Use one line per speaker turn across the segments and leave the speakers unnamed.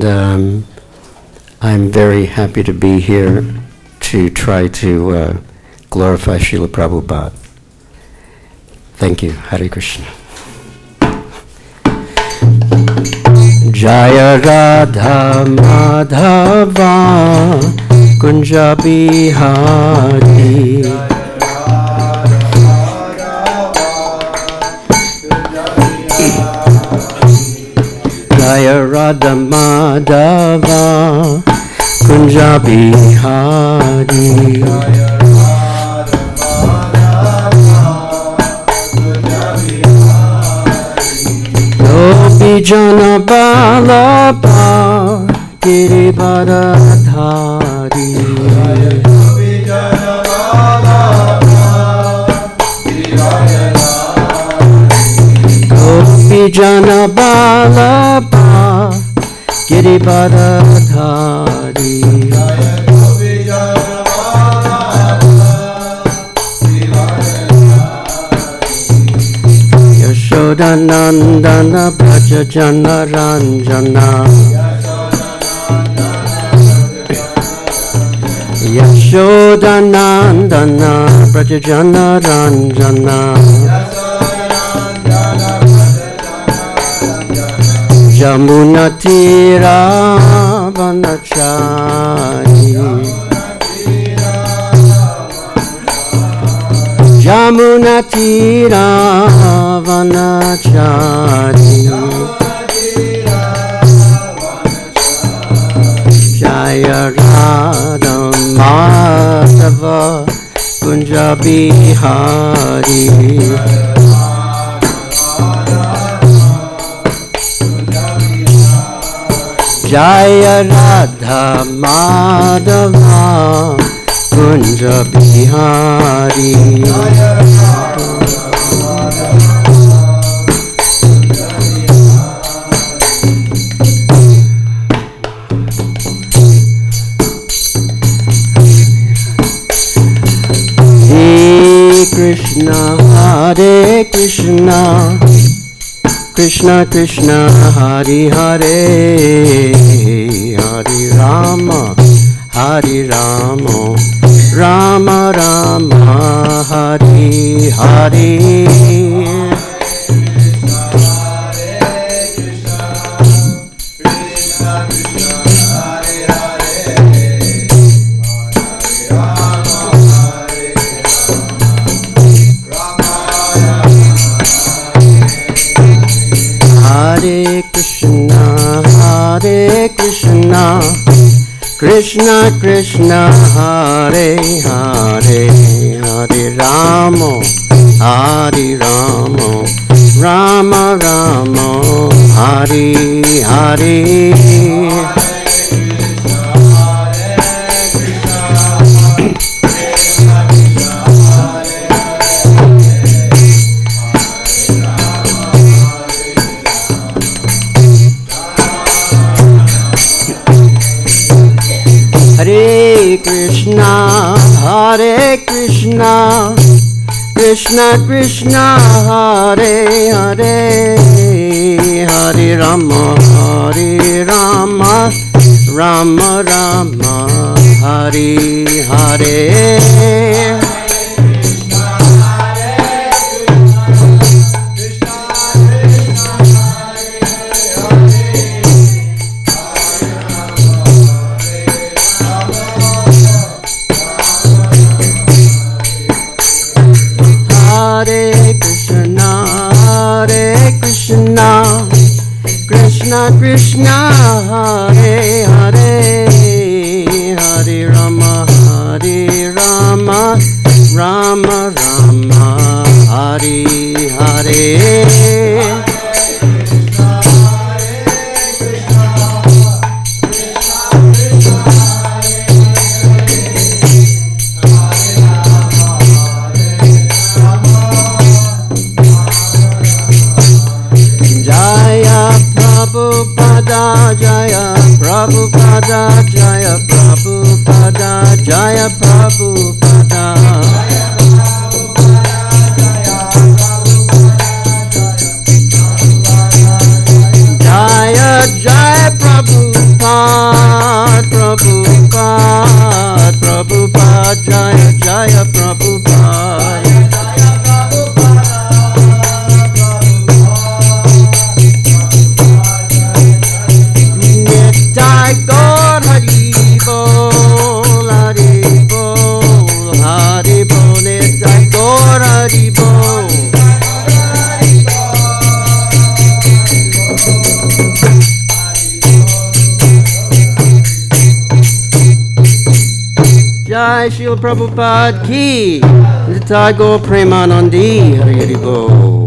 And I'm very happy to be here to try to glorify Srila Prabhupada. Thank you. Hare Krishna. Jaya Radha Madhava Kunja Bihari Jaya Radha Madhava Kunja Bihari Gopi Jana Balaba Girivardhari Gopi Jana Balaba Girivardhari Yashodanandana Brajajana Ranjana Yashodanandana Brajajana Ranjana Jamuna Tira Vanachari Jamuna Tira Vanachari Jaya Radha Madhava Kunja Bihari Jaya Radha Madhava Kunja Bihari Krishna Hare Krishna Krishna Krishna Hare Hare Hare Rama Hare Rama Rama Rama Hare Hare Hare Krishna, Hare Krishna, Krishna Krishna, Hare Hare, Hare Rama, Hare Rama, Rama Rama, Hare Hare. Hare Krishna, Hare Krishna, Krishna Krishna, Hare Hare, Hare Rama, Hare Rama, Rama Rama, Hare Hare. Hare Krishna, Hare Krishna, Krishna Krishna, Hare Hare, Hare Rama, Hare Rama, Rama Rama, Hare Hare. Prabhupada, Jaya Prabhupada, Jaya Prabhupada, Jaya Prabhupada. Jaya Jaya Prabhupada. Prabhupada, Prabhupada, Jaya Jaya Prabhupada. Nitai Gaur Hari Bol, Hari Bol, Hari Bol, Nitai Gaur Hari Bol. Jai Srila Prabhupada ki, Nitai Gaur Premanandi, Hari Hari Bol.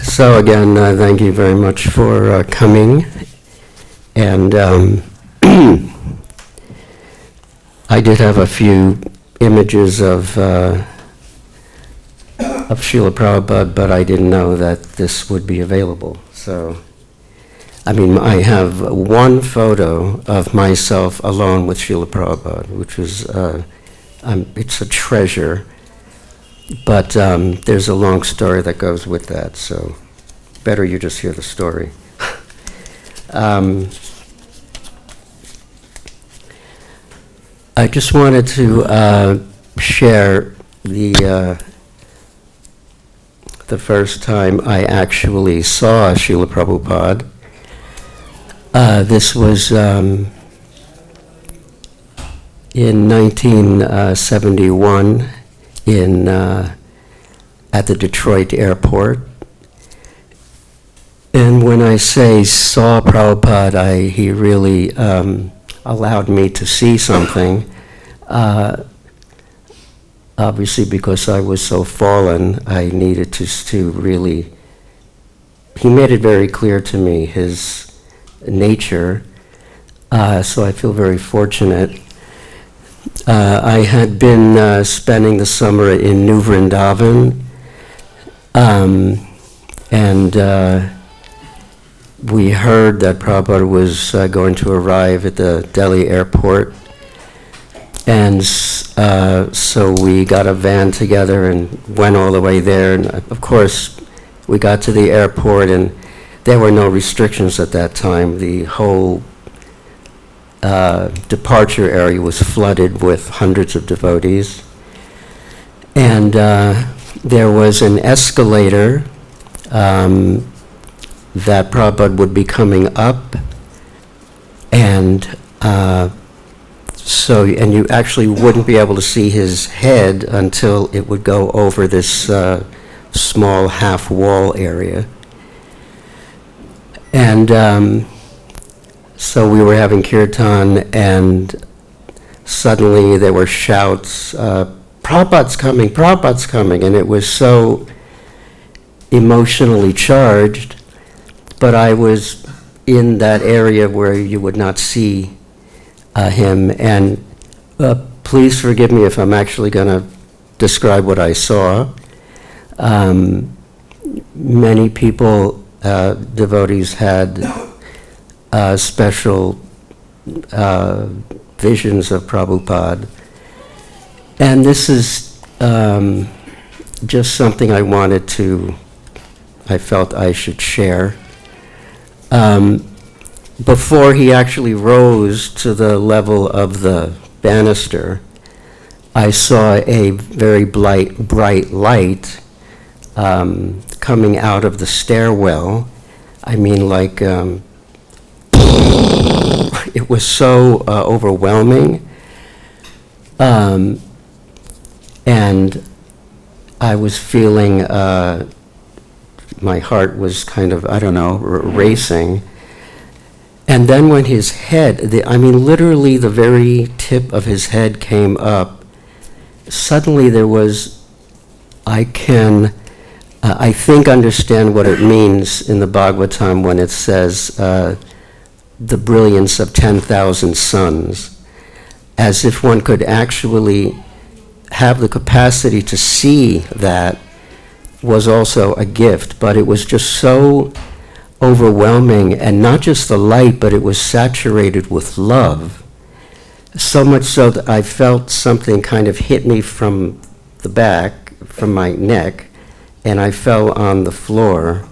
So again, thank you very much for coming, and I did have a few images of Srila Prabhupada, but I didn't know that this would be available. So, I mean, I have one photo of myself alone with Srila Prabhupada, which is, it's a treasure, but there's a long story that goes with that, so better you just hear the story. I just wanted to share the first time I actually saw Srila Prabhupada. This was in 1971 at the Detroit airport. And when I say saw Prabhupada, he really allowed me to see something. Obviously, because I was so fallen, I needed to really, he made it very clear to me, his nature. So I feel very fortunate. I had been spending the summer in New Vrindavan, and we heard that Prabhupada was going to arrive at the Delhi airport. And so we got a van together and went all the way there. And of course, we got to the airport and there were no restrictions at that time. The whole departure area was flooded with hundreds of devotees. And there was an escalator that Prabhupada would be coming up, and and you actually wouldn't be able to see his head until it would go over this small half wall area. And so we were having kirtan, and suddenly there were shouts, Prabhupada's coming, Prabhupada's coming, and it was so emotionally charged, but I was in that area where you would not see him, and please forgive me if I'm actually going to describe what I saw. Many people, devotees, had special visions of Prabhupada, and this is just something I felt I should share. Before he actually rose to the level of the banister, I saw a very bright light coming out of the stairwell. I mean, like, it was so overwhelming. And I was feeling, my heart was kind of, racing. And then when his head, literally the very tip of his head came up, suddenly there was, I think understand what it means in the Bhagavatam when it says the brilliance of 10,000 suns, as if one could actually have the capacity to see that was also a gift, but it was just so overwhelming, and not just the light, but it was saturated with love, so much so that I felt something kind of hit me from the back from my neck, and I fell on the floor,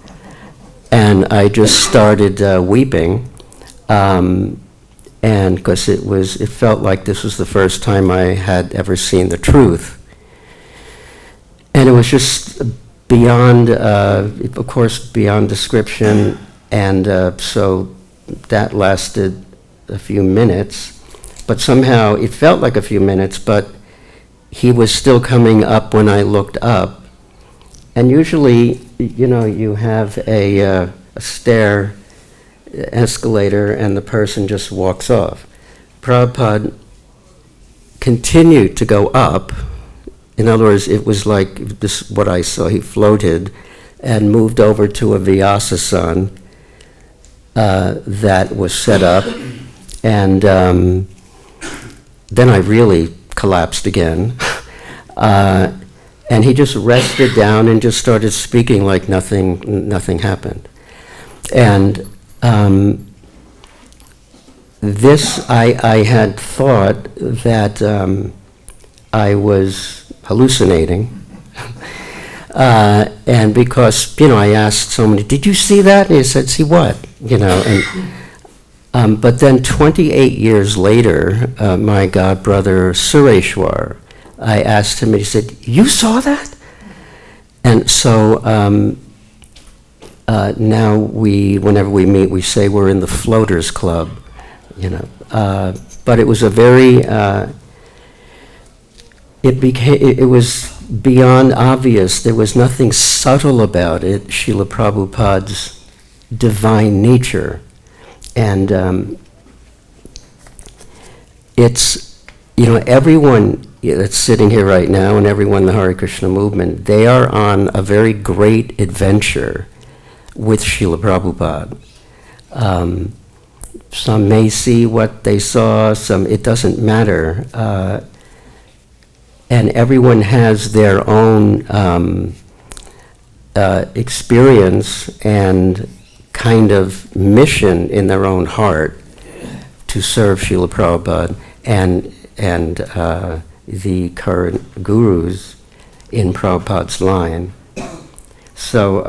and I just started weeping, and because it felt like this was the first time I had ever seen the truth. And it was just beyond, of course, beyond description, and so that lasted a few minutes, but somehow it felt like a few minutes, but he was still coming up when I looked up. And usually, you have a stair escalator and the person just walks off. Prabhupada continued to go up. In other words, it was like this, what I saw. He floated and moved over to a Vyasasana that was set up, and then I really collapsed again. And he just rested down and just started speaking like nothing happened. And this, I had thought that I was hallucinating. And because, I asked somebody, did you see that? And he said, see what? But then 28 years later, my godbrother Sureshwar, I asked him, and he said, you saw that? And so now whenever we meet, we say we're in the Floaters Club, but it was a very, it was beyond obvious. There was nothing subtle about it, Srila Prabhupada's divine nature. And it's, everyone that's sitting here right now and everyone in the Hare Krishna movement, they are on a very great adventure with Srila Prabhupada. Some may see what they saw, it doesn't matter. And everyone has their own experience and kind of mission in their own heart to serve Srila Prabhupada and the current gurus in Prabhupada's line. So,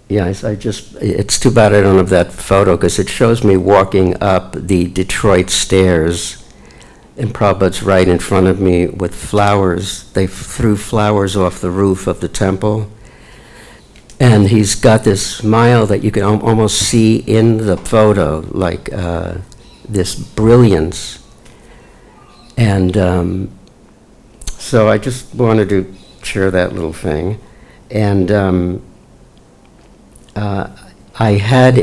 it's too bad I don't have that photo, because it shows me walking up the Detroit stairs, and Prabhupada's right in front of me with flowers. They threw flowers off the roof of the temple. And he's got this smile that you can almost see in the photo, like this brilliance. And so I just wanted to share that little thing. And I had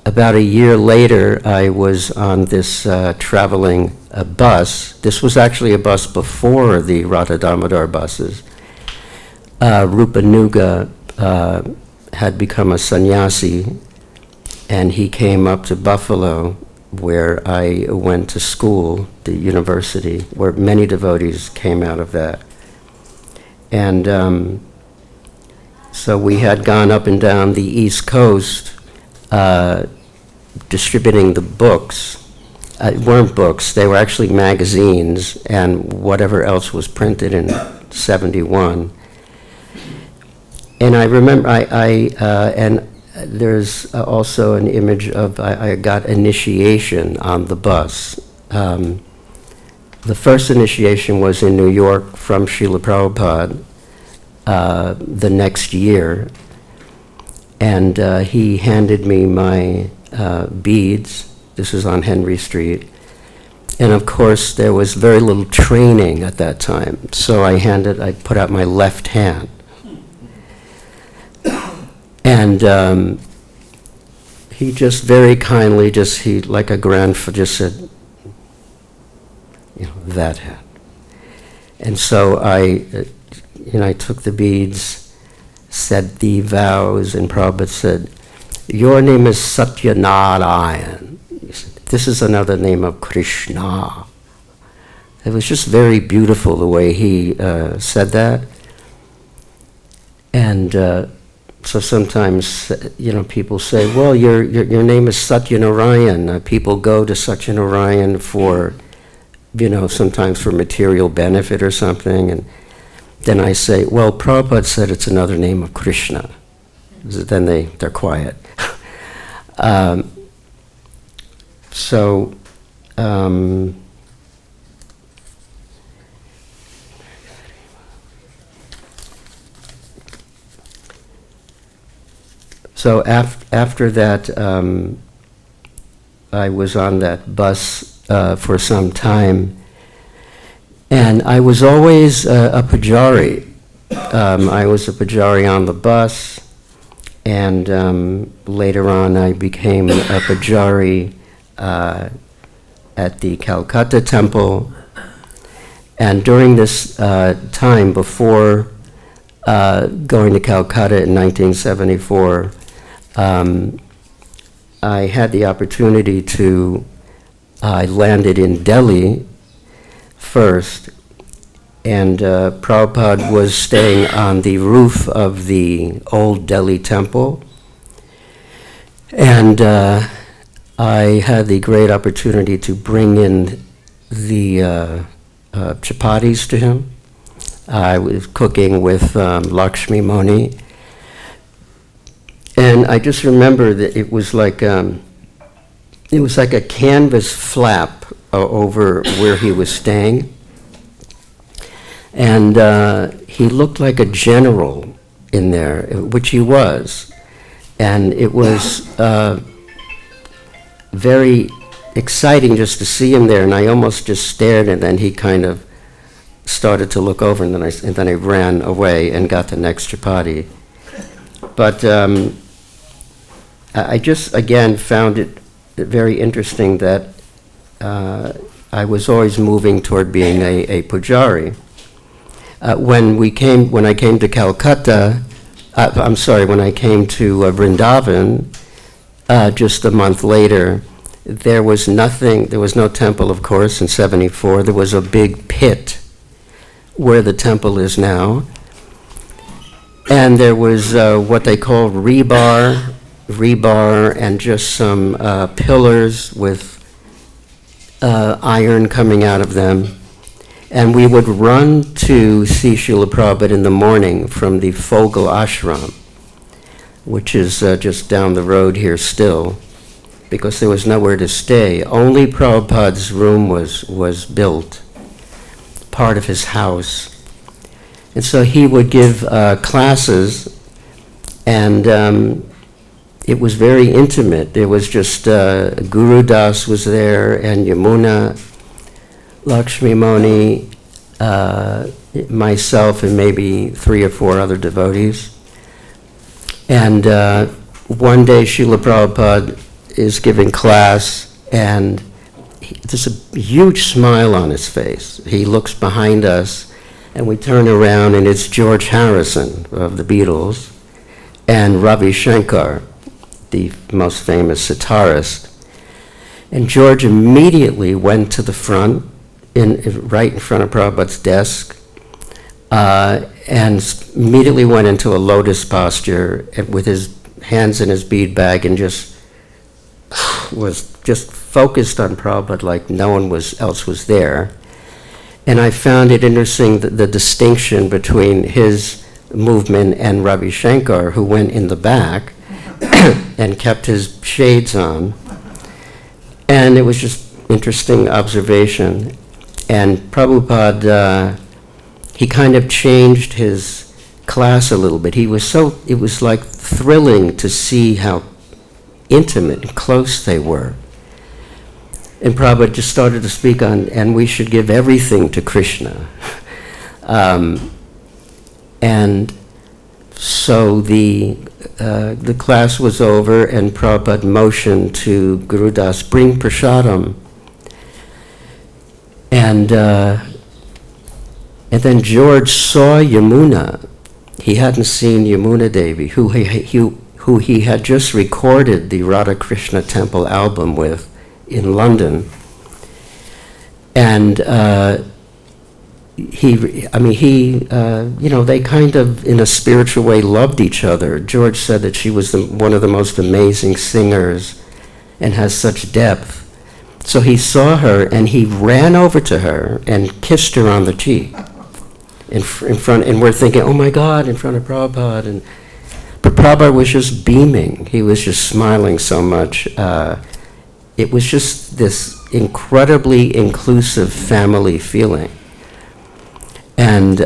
about a year later, I was on this traveling bus. This was actually a bus before the Radha Damodar buses. Rupanuga had become a sannyasi, and he came up to Buffalo, where I went to school, the university, where many devotees came out of that. And so we had gone up and down the East Coast distributing the books. It weren't books, they were actually magazines and whatever else was printed in 71. And I remember, and there's also an image of, I got initiation on the bus. The first initiation was in New York from Srila Prabhupada the next year. And he handed me my beads. This is on Henry Street. And of course, there was very little training at that time. So I put out my left hand. And he just very kindly, like a grandfather, just said, that hand. And so I took the beads, said the vows, and Prabhupada said, your name is Satyanarayan. This is another name of Krishna. It was just very beautiful the way he said that. And so sometimes, people say, well, your name is Satyanarayan. People go to Satyanarayan for sometimes for material benefit or something, and then I say, well, Prabhupada said it's another name of Krishna. Then they're quiet. So after that, I was on that bus for some time, and I was always a pujari. I was a pujari on the bus, and later on I became a pujari at the Calcutta temple. And during this time, before going to Calcutta in 1974, I had the opportunity I landed in Delhi first, and Prabhupada was staying on the roof of the old Delhi temple. And I had the great opportunity to bring in the chapatis to him. I was cooking with Lakshmi Moni. And I just remember that it was like a canvas flap over where he was staying. And he looked like a general in there, which he was. And it was very exciting just to see him there. And I almost just stared, and then he kind of started to look over, and then I ran away and got the next chapati. But I just, again, found it very interesting that I was always moving toward being a pujari. When I came to Calcutta, when I came to Vrindavan, just a month later, there was no temple, of course, in 74. There was a big pit where the temple is now. And there was what they call rebar, and just some pillars with iron coming out of them. And we would run to see Srila Prabhupada in the morning from the Fogel Ashram, which is just down the road here still, because there was nowhere to stay. Only Prabhupada's room was built, part of his house. And so he would give classes, and it was very intimate. There was just Guru Das was there, and Yamuna, Lakshmi Moni, myself, and maybe 3 or 4 other devotees. And one day Srila Prabhupada is giving class, and there's a huge smile on his face. He looks behind us, and we turn around, and it's George Harrison of the Beatles, and Ravi Shankar, the most famous sitarist. And George immediately went to the front, right in front of Prabhupada's desk, and immediately went into a lotus posture with his hands in his bead bag, and just was just focused on Prabhupada like no one else was there. And I found it interesting the distinction between his movement and Ravi Shankar, who went in the back and kept his shades on. And it was just interesting observation. And Prabhupada, he kind of changed his class a little bit. It was like thrilling to see how intimate and close they were. And Prabhupada just started to speak on, and we should give everything to Krishna. And so the class was over, and Prabhupada motioned to Guru Das, bring prasadam. And then George saw Yamuna. He hadn't seen Yamuna Devi, who he had just recorded the Radha Krishna Temple album with in London. And they kind of, in a spiritual way, loved each other. George said that she was one of the most amazing singers and has such depth. So he saw her, and he ran over to her and kissed her on the cheek in front, and we're thinking, oh my God, in front of Prabhupada. But Prabhupada was just beaming. He was just smiling so much. It was just this incredibly inclusive family feeling. And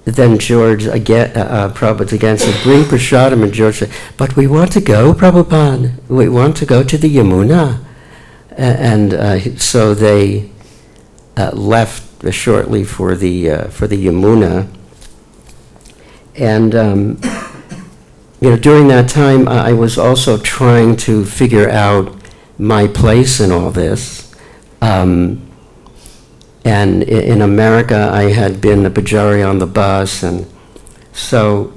then George, again, Prabhupada again said, bring prasadam, and George said, but we want to go, Prabhupada. We want to go to the Yamuna. So they left shortly for the Yamuna. And during that time, I was also trying to figure out my place in all this. And in America, I had been a pujari on the bus, and so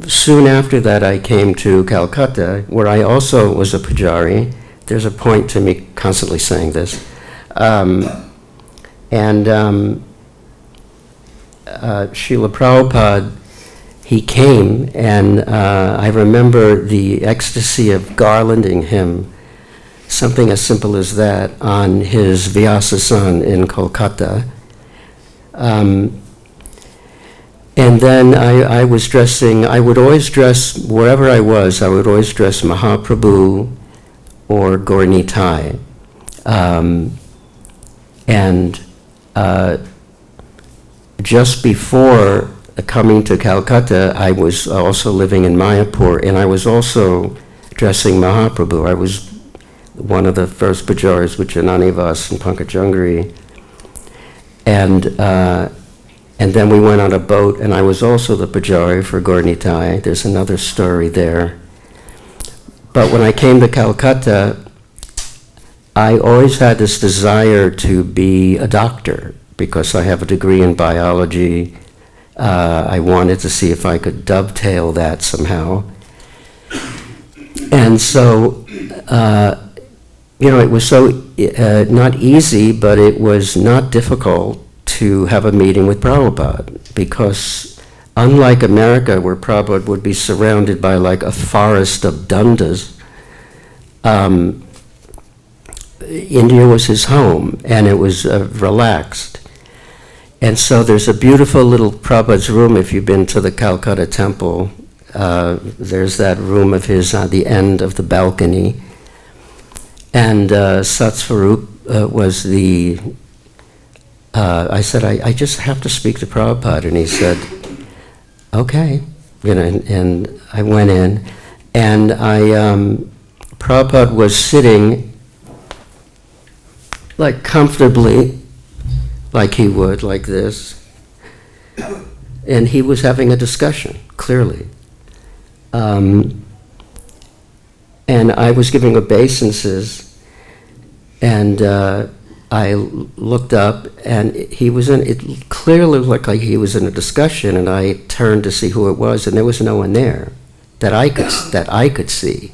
soon after that, I came to Calcutta, where I also was a pujari. There's a point to me constantly saying this. Srila Prabhupada, he came, and I remember the ecstasy of garlanding him, something as simple as that, on his Vyasasan in Kolkata. And then I was dressing, I would always dress, wherever I was, I would always dress Mahaprabhu or Gaur-Nitai. Just before coming to Calcutta, I was also living in Mayapur, and I was also dressing Mahaprabhu. I was one of the first pujaris with Jananivas and Pankajangri. And then we went on a boat, and I was also the pujari for Gaur-Nitai. There's another story there. But when I came to Calcutta, I always had this desire to be a doctor, because I have a degree in biology. I wanted to see if I could dovetail that somehow. And so, it was so not easy, but it was not difficult to have a meeting with Prabhupada, because unlike America, where Prabhupada would be surrounded by like a forest of dandas, India was his home, and it was relaxed. And so there's a beautiful little Prabhupada's room. If you've been to the Calcutta temple, there's that room of his on the end of the balcony. And Satsvarup was the, I said, I just have to speak to Prabhupada. And he said, okay. And I went in, and Prabhupada was sitting like comfortably, like he would, like this. And he was having a discussion, clearly. And I was giving obeisances, and I looked up, and it clearly looked like he was in a discussion, and I turned to see who it was, and there was no one there that I could see.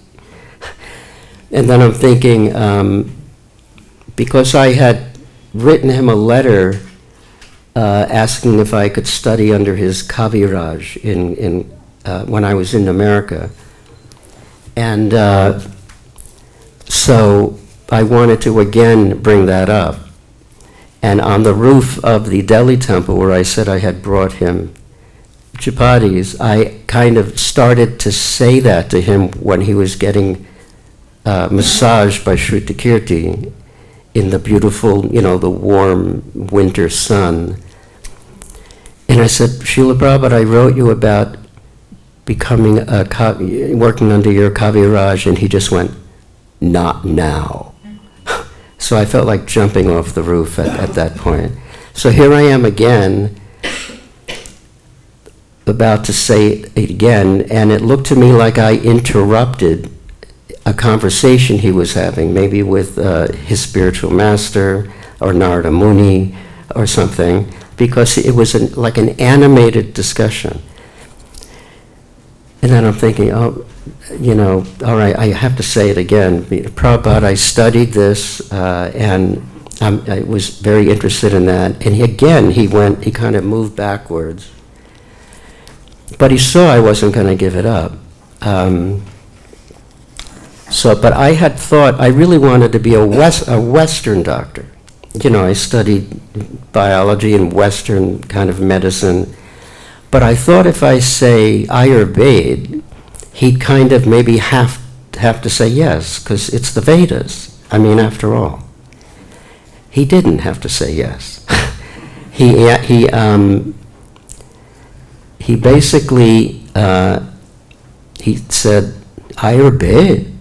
And then I'm thinking, because I had written him a letter asking if I could study under his Kaviraj when I was in America. And so I wanted to again bring that up. And on the roof of the Delhi temple, where I said I had brought him chapatis, I kind of started to say that to him when he was getting massaged by Shrutakirti in the beautiful, the warm winter sun. And I said, Srila Prabhupada, I wrote you about becoming working under your Kaviraj, and he just went, not now. So I felt like jumping off the roof at that point. So here I am again, about to say it again, and it looked to me like I interrupted a conversation he was having, maybe with his spiritual master or Narada Muni or something, because it was like an animated discussion. And then I'm thinking, all right, I have to say it again. Prabhupada, I studied this, and I was very interested in that. And he kind of moved backwards. But he saw I wasn't going to give it up. So, but I had thought I really wanted to be a Western doctor. You know, I studied biology and Western kind of medicine. But I thought if I say Ayurveda, he'd kind of maybe have to say yes, because it's the Vedas. I mean, after all. He didn't have to say yes. He basically, he said, Ayurveda.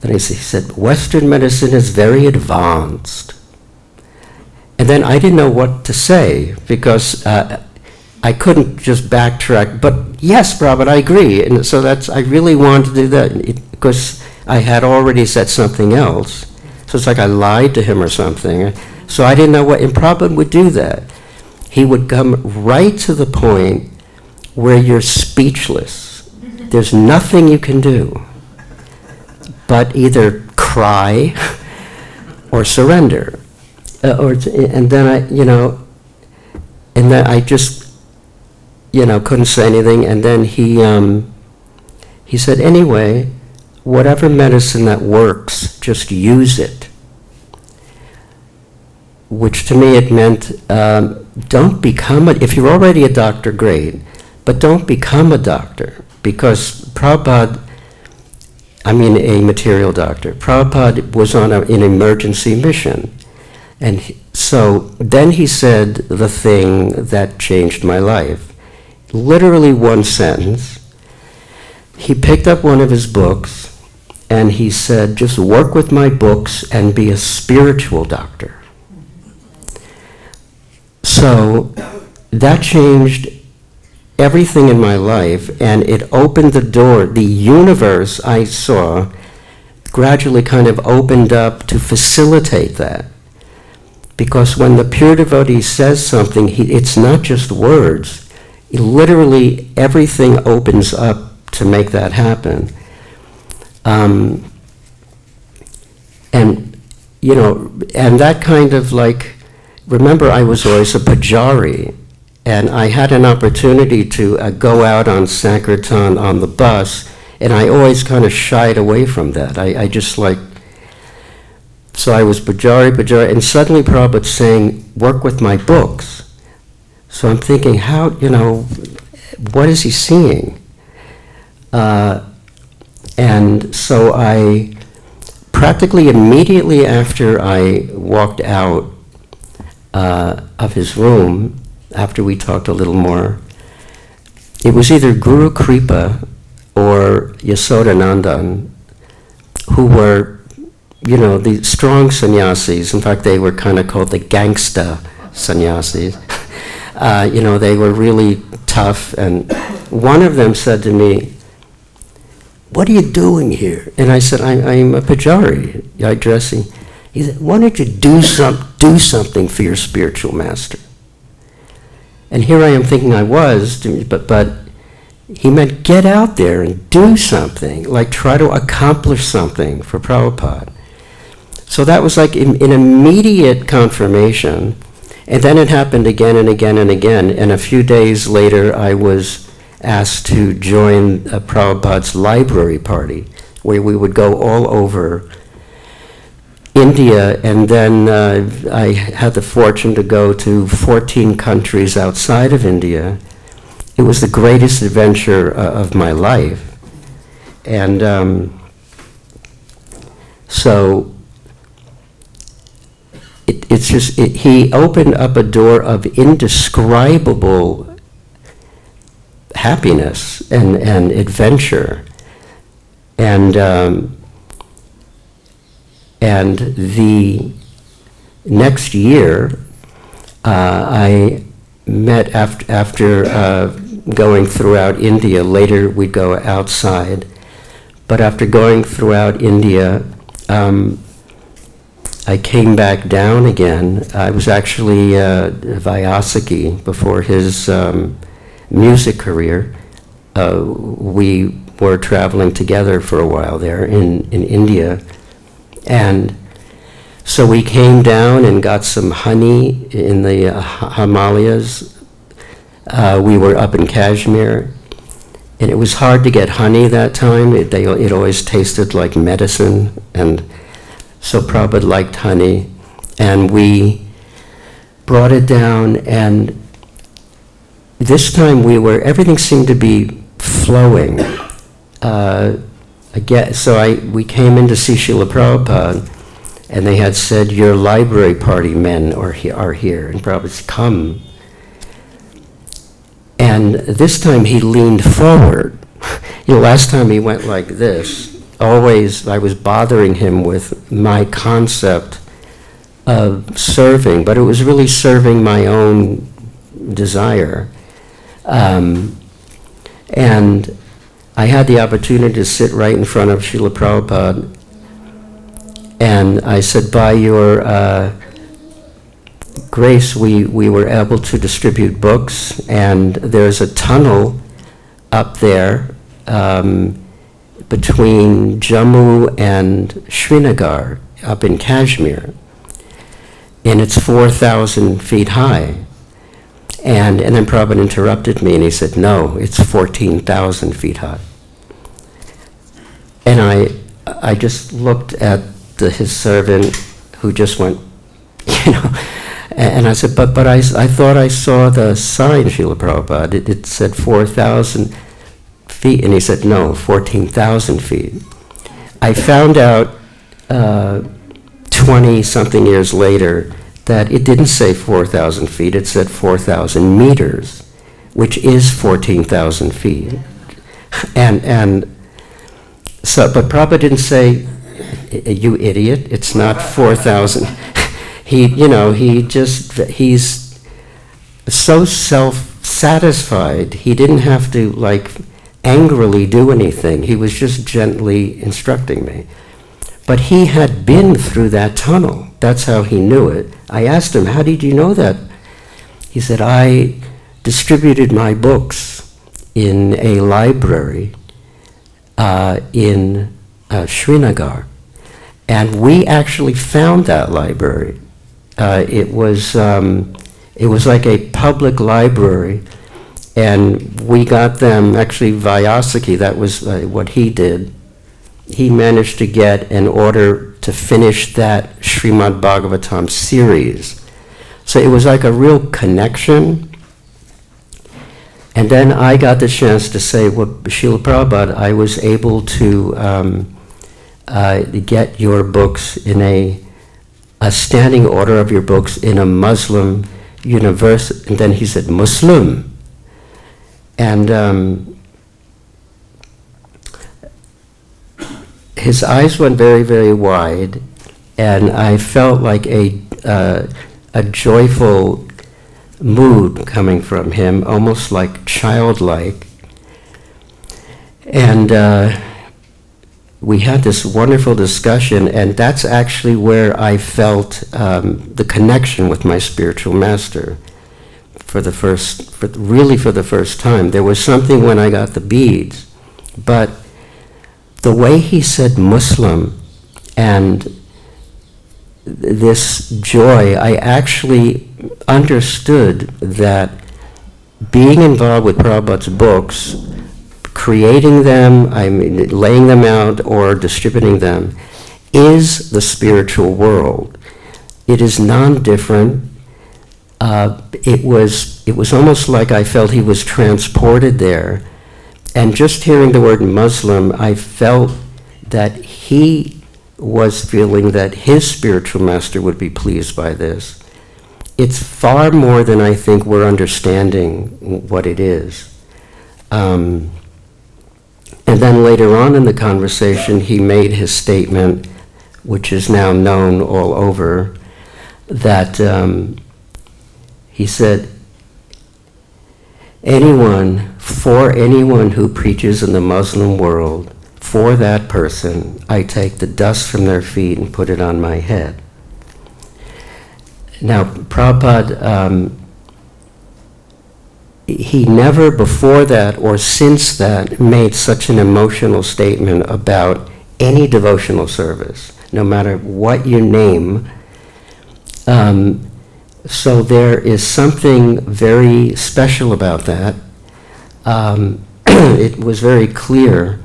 Then he said, Western medicine is very advanced. And then I didn't know what to say, because I couldn't just backtrack. But yes, Prabhupada, I agree. And so I really wanted to do that, because I had already said something else. So it's like I lied to him or something. So I didn't know what, and Prabhupada would do that. He would come right to the point where you're speechless. There's nothing you can do but either cry or surrender. And then I just, couldn't say anything. And then he said, anyway, whatever medicine that works, just use it. Which to me it meant, don't become if you're already a doctor, great, but don't become a doctor, because Prabhupada, a material doctor, Prabhupada was on an emergency mission. And so then he said the thing that changed my life. Literally one sentence. He picked up one of his books and he said, just work with my books and be a spiritual doctor. So that changed everything in my life, and it opened the door. The universe I saw gradually kind of opened up to facilitate that. Because when the pure devotee says something, it's not just words. Literally everything opens up to make that happen. And that kind of remember I was always a pujari, and I had an opportunity to go out on Sankirtan on the bus, and I always kind of shied away from that. I just so I was pujari, and suddenly Prabhupada's saying, work with my books. So I'm thinking, how, what is he seeing? And so I practically immediately after I walked out of his room, after we talked a little more, it was either Guru Kripa or Yasodanandan, who were, the strong sannyasis. In fact, they were kind of called the gangsta sannyasis. They were really tough, and one of them said to me, what are you doing here? And I said, I'm a pujari, I'm dressing. He said, why don't you do something for your spiritual master? And here I am thinking I was, but he meant get out there and do something, try to accomplish something for Prabhupada. So that was an immediate confirmation. And then it happened again and again and again. And a few days later, I was asked to join Prabhupada's library party, where we would go all over India, and then I had the fortune to go to 14 countries outside of India. It was the greatest adventure of my life. And so he opened up a door of indescribable happiness and adventure. And the next year, I met after going throughout India. Later we'd go outside. But after going throughout India, I came back down again. I was actually Vyasaki before his music career. We were traveling together for a while there in India. And so we came down and got some honey in the Himalayas. We were up in Kashmir. And it was hard to get honey that time. It always tasted like medicine. And so Prabhupada liked honey. And we brought it down, and this time everything seemed to be flowing. We came in to see Srila Prabhupada, and they had said, your library party men are here. And Prabhupada said, come. And this time he leaned forward. Last time he went like this. Always I was bothering him with my concept of serving, but it was really serving my own desire. And I had the opportunity to sit right in front of Srila Prabhupada, and I said, by your grace, we were able to distribute books, and there's a tunnel up there between Jammu and Srinagar, up in Kashmir, and it's 4,000 feet high. And then Prabhupada interrupted me, and he said, no, it's 14,000 feet high. And I just looked at his servant, who just went, and I said, but I thought I saw the sign, Srila Prabhupada. It said 4,000 feet, and he said, no, 14,000 feet. I found out 20-something years later that it didn't say 4,000 feet, it said 4,000 meters, which is 14,000 feet. And so, but Prabhupada didn't say, you idiot, it's not 4,000. He's so self-satisfied, he didn't have to angrily do anything. He was just gently instructing me. But he had been through that tunnel. That's how he knew it. I asked him, how did you know that? He said, I distributed my books in a library in Srinagar. And we actually found that library. It was like a public library, and we got them, actually Vyasaki, that was what he did. He managed to get an order to finish that Srimad Bhagavatam series. So it was like a real connection. And then I got the chance to say, well, Srila Prabhupada, I was able to get your books in a standing order of your books in a Muslim university. And then he said, Muslim. And his eyes went very, very wide, and I felt like a joyful mood coming from him, almost like childlike. And we had this wonderful discussion, and that's actually where I felt the connection with my spiritual master for the first time. There was something when I got the beads, but the way he said Muslim and this joy, I actually understood that being involved with Prabhupada's books, creating them, laying them out or distributing them, is the spiritual world. It is non-different. It was almost like I felt he was transported there. And just hearing the word Muslim, I felt that he was feeling that his spiritual master would be pleased by this. It's far more than I think we're understanding what it is. And then later on in the conversation, he made his statement, which is now known all over, that he said, for anyone who preaches in the Muslim world, for that person, I take the dust from their feet and put it on my head. Now, Prabhupada, he never before that or since that made such an emotional statement about any devotional service, no matter what you name. So there is something very special about that. it was very clear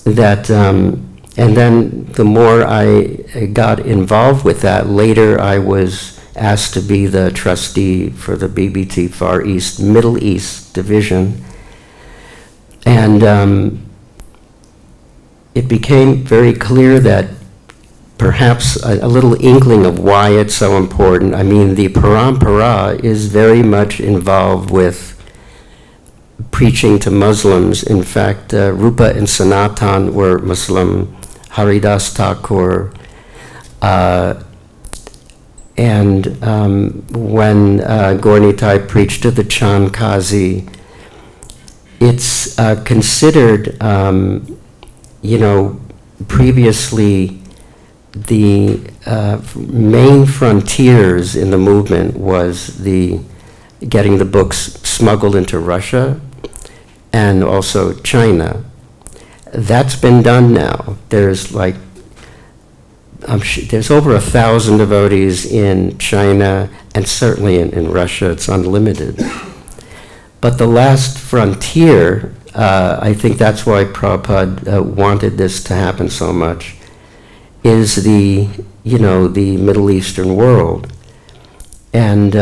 that, and then the more I got involved with that, later I was asked to be the trustee for the BBT Far East, Middle East Division. And it became very clear that perhaps a little inkling of why it's so important. I mean, the parampara is very much involved with preaching to Muslims. In fact, Rupa and Sanatan were Muslim, Haridas Thakur, and when Gaur-Nitai preached to the Chand Kazi, it's considered, previously the main frontiers in the movement was getting the books smuggled into Russia and also China. That's been done now. There's there's over 1,000 devotees in China, and certainly in Russia it's unlimited. But the last frontier, I think that's why Prabhupada wanted this to happen so much, is the Middle Eastern world. And,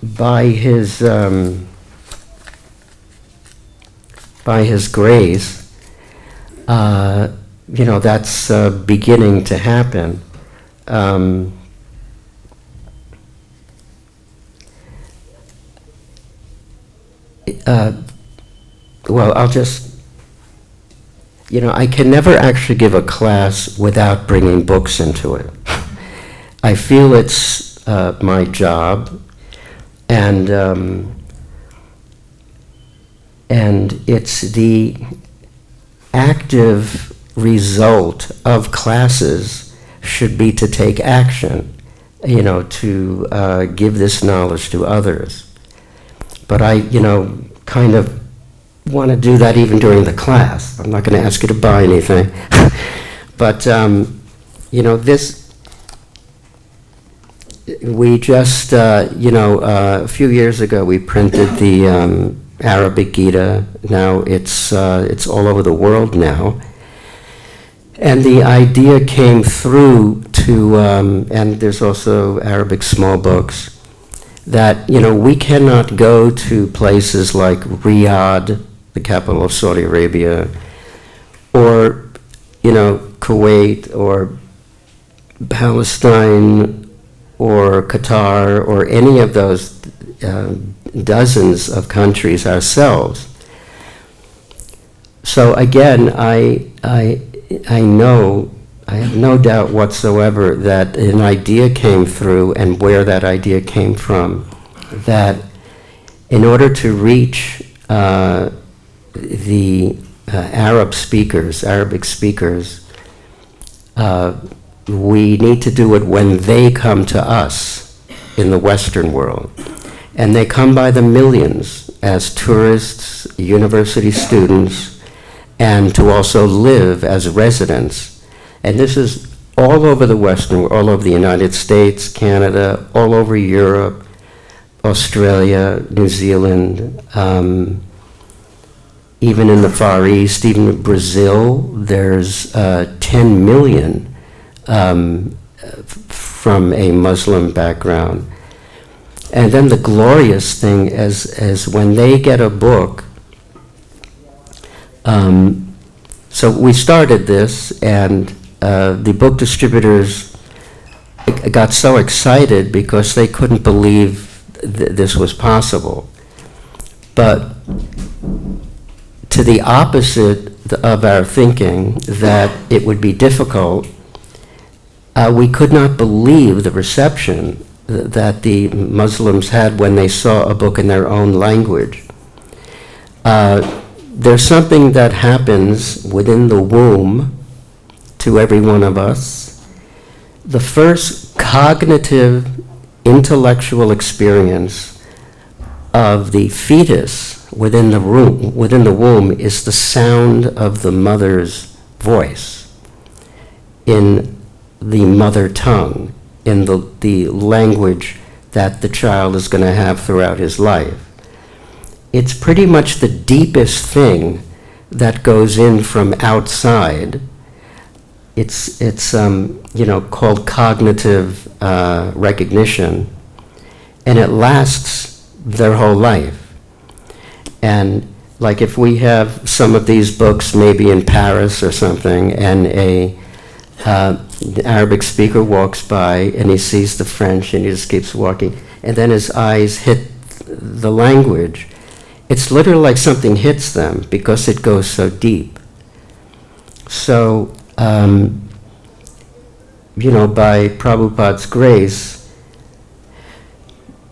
by his grace, that's beginning to happen. Well, I'll just, I can never actually give a class without bringing books into it. I feel it's my job, and it's the active result of classes should be to take action, to give this knowledge to others. But I, kind of want to do that even during the class. I'm not going to ask you to buy anything. But, this, we just, a few years ago we printed the Arabic Gita. Now it's all over the world now. And the idea came through to, and there's also Arabic small books, that, we cannot go to places like Riyadh, the capital of Saudi Arabia, or, Kuwait, or Palestine, or Qatar, or any of those dozens of countries ourselves. So again, I know, I have no doubt whatsoever that an idea came through, and where that idea came from, that in order to reach the Arabic speakers, we need to do it when they come to us in the Western world. And they come by the millions as tourists, university students, and to also live as residents. And this is all over the Western world, all over the United States, Canada, all over Europe, Australia, New Zealand, even in the Far East, even Brazil, there's 10 million from a Muslim background. And then the glorious thing is when they get a book, so we started this, and the book distributors got so excited because they couldn't believe this was possible. But to the opposite of our thinking, that it would be difficult, we could not believe the reception that the Muslims had when they saw a book in their own language. There's something that happens within the womb to every one of us. The first cognitive, intellectual experience of the fetus within the womb is the sound of the mother's voice in the mother tongue, in the language that the child is going to have throughout his life. it's pretty much the deepest thing that goes in from outside. It's called cognitive recognition, and it lasts their whole life. And like if we have some of these books maybe in Paris or something, and an Arabic speaker walks by and he sees the French and he just keeps walking, and then his eyes hit the language, it's literally like something hits them because it goes so deep. So, by Prabhupada's grace,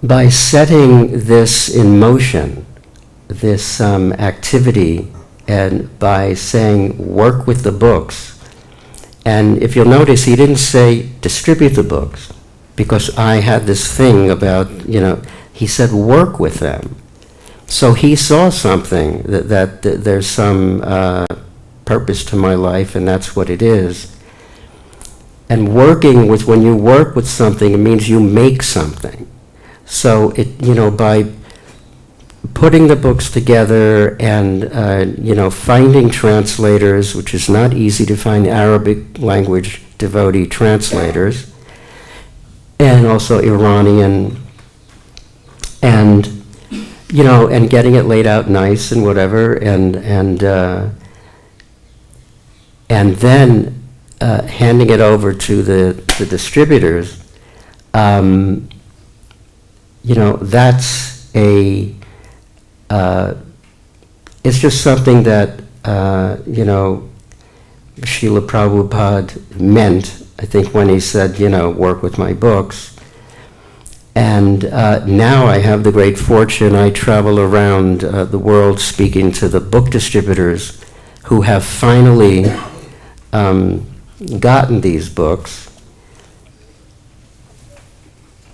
by setting this in motion, this activity, and by saying work with the books, and if you'll notice, he didn't say distribute the books, because I had this thing about, he said work with them. So he saw something, that there's some purpose to my life, and that's what it is. And when you work with something, it means you make something. So by putting the books together and, finding translators, which is not easy to find Arabic language devotee translators, and also Iranian, and getting it laid out nice and whatever, and then handing it over to the distributors, that's it's just something that, Srila Prabhupada meant, I think, when he said, work with my books. And now I have the great fortune, I travel around the world speaking to the book distributors who have finally gotten these books.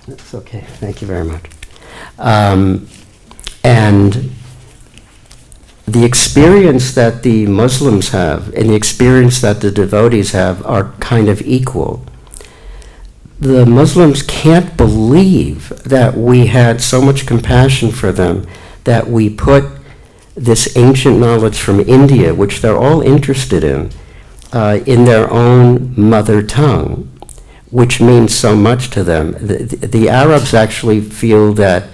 That's okay, thank you very much. And the experience that the Muslims have and the experience that the devotees have are kind of equal. The Muslims can't believe that we had so much compassion for them, that we put this ancient knowledge from India, which they're all interested in their own mother tongue, which means so much to them. The Arabs actually feel that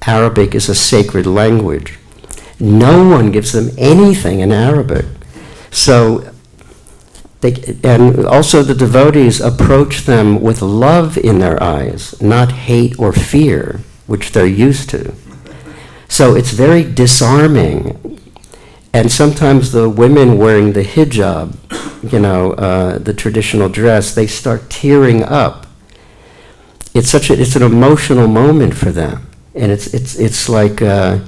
Arabic is a sacred language. No one gives them anything in Arabic. So, and also the devotees approach them with love in their eyes, not hate or fear, which they're used to. So it's very disarming. And sometimes the women wearing the hijab, the traditional dress, they start tearing up. It's an emotional moment for them. And it's like a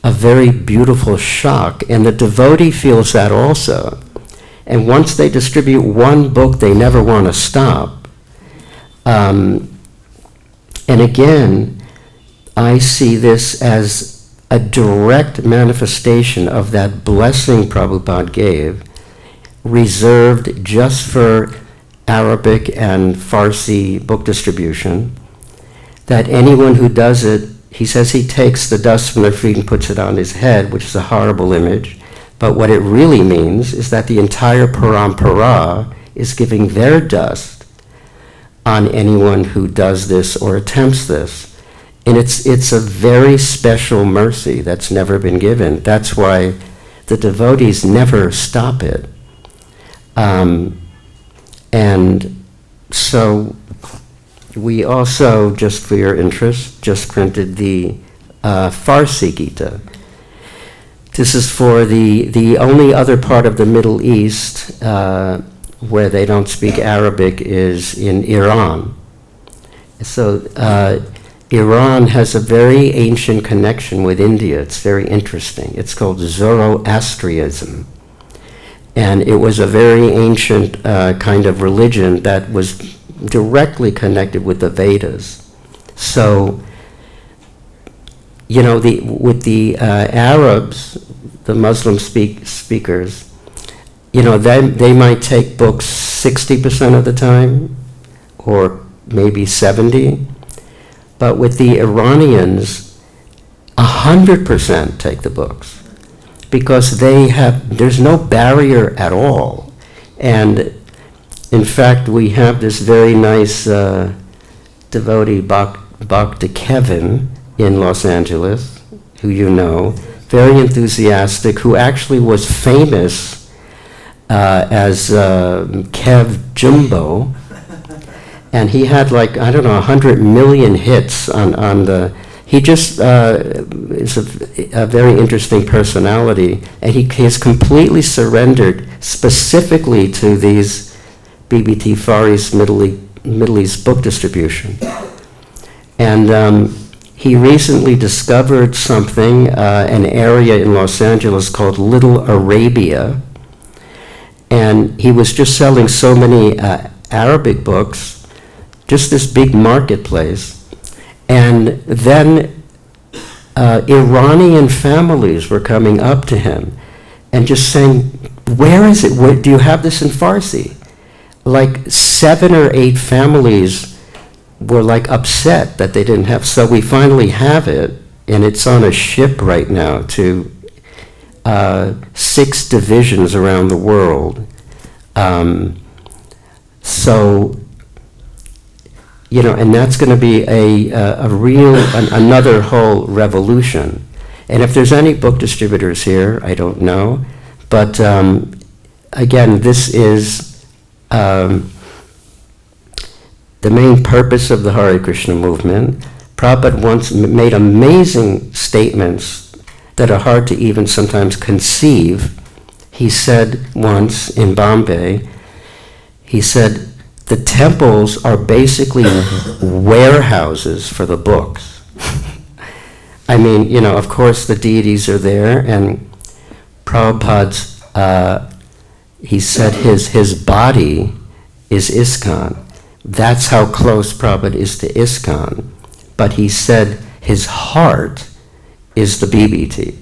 very beautiful shock. And the devotee feels that also. And once they distribute one book, they never want to stop. And again, I see this as a direct manifestation of that blessing Prabhupada gave, reserved just for Arabic and Farsi book distribution, that anyone who does it, he says he takes the dust from their feet and puts it on his head, which is a horrible image. But what it really means is that the entire parampara is giving their dust on anyone who does this or attempts this. And it's a very special mercy that's never been given. That's why the devotees never stop it. And so we also, just for your interest, just printed the Farsi Gita. This is for the only other part of the Middle East where they don't speak Arabic is in Iran. So Iran has a very ancient connection with India. It's very interesting. It's called Zoroastrianism. And it was a very ancient kind of religion that was directly connected with the Vedas. So, with the Arabs, the Muslim speakers, they might take books 60% of the time, or maybe 70%. But with the Iranians, 100% take the books, because there's no barrier at all. And in fact, we have this very nice devotee, Bhakti Kevin, in Los Angeles, who you know, very enthusiastic, who actually was famous as Kev Jumbo, and he had 100 million hits on the. He just is a very interesting personality, and he has completely surrendered specifically to these BBT Far East Middle East book distribution. And he recently discovered something, an area in Los Angeles called Little Arabia, and he was just selling so many Arabic books, just this big marketplace. And then Iranian families were coming up to him and just saying, where is it? Do you have this in Farsi? 7 or 8 families were upset that they didn't have. So we finally have it, and it's on a ship right now to 6 divisions around the world. And that's going to be a real, another whole revolution. And if there's any book distributors here, I don't know. But again, this is the main purpose of the Hare Krishna movement. Prabhupada once made amazing statements that are hard to even sometimes conceive. He said once in Bombay, he said, the temples are basically warehouses for the books. I mean, of course the deities are there, and Prabhupada's, he said his body is ISKCON. That's how close Prabhupada is to ISKCON. But he said his heart is the BBT.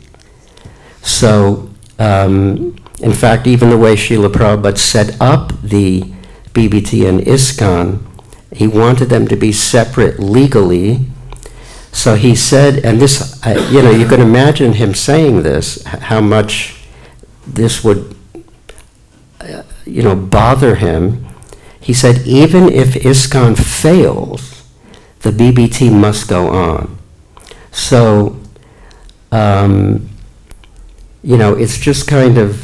So, in fact, even the way Srila Prabhupada set up the BBT and ISKCON, he wanted them to be separate legally. So he said, and this, you can imagine him saying this, how much this would, bother him. He said, even if ISKCON fails, the BBT must go on. So, it's just kind of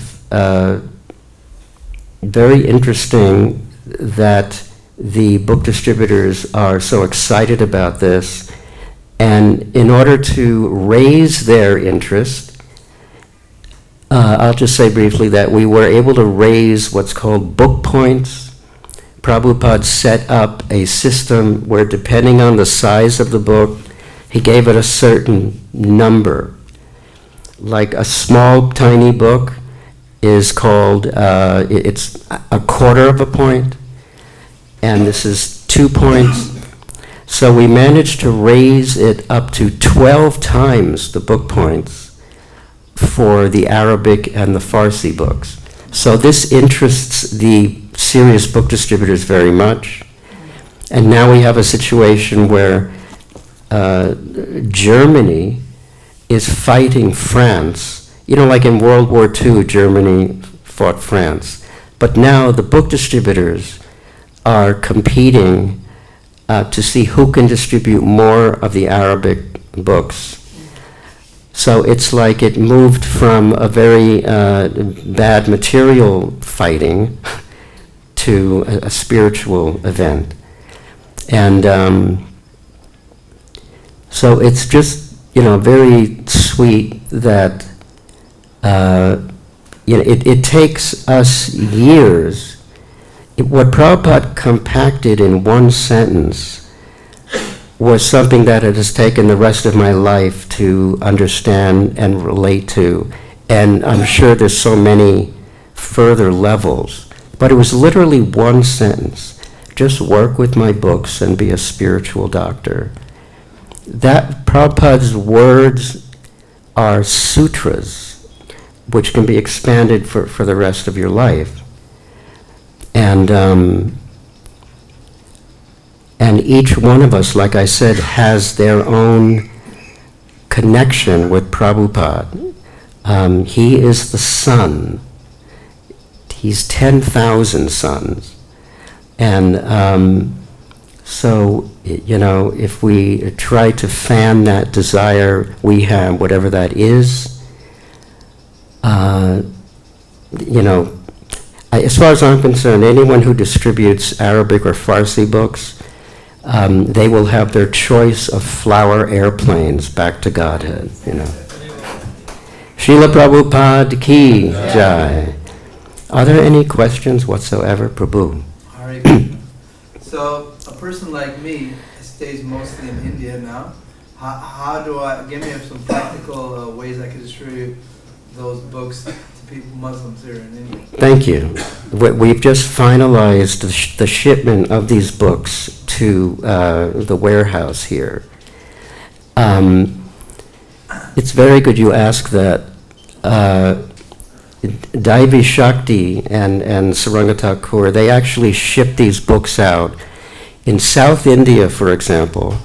very interesting that the book distributors are so excited about this. And in order to raise their interest, I'll just say briefly that we were able to raise what's called book points. Prabhupada set up a system where, depending on the size of the book, he gave it a certain number. Like a small, tiny book is called, it's a quarter of a point, and this is 2 points. So we managed to raise it up to 12 times the book points for the Arabic and the Farsi books. So this interests the serious book distributors very much. And now we have a situation where Germany is fighting France. Like in World War II, Germany fought France. But now the book distributors are competing to see who can distribute more of the Arabic books. So it's like it moved from a very bad material fighting to a spiritual event. And so it's just, very sweet that, it takes us years. What Prabhupada compacted in one sentence was something that it has taken the rest of my life to understand and relate to. And I'm sure there's so many further levels. But it was literally one sentence. Just work with my books and be a spiritual doctor. That Prabhupada's words are sutras, which can be expanded for the rest of your life. And each one of us, like I said, has their own connection with Prabhupada. He is the son. He's 10,000 sons. And so, you know, if we try to fan that desire we have, whatever that is, you know, as far as I'm concerned, anyone who distributes Arabic or Farsi books, they will have their choice of flower airplanes back to Godhead, you know. Srila Prabhupada ki jai. Are there any questions whatsoever, Prabhu?
Hare Krishna. So, a person like me stays mostly in India now. How do I, give me some practical ways I can distribute those books to people, Muslims here in India?
Thank you. We've just finalized the shipment of these books to the warehouse here. It's very good you ask that. Daivi Shakti and Saranga Thakur, they actually ship these books out. In South India, for example,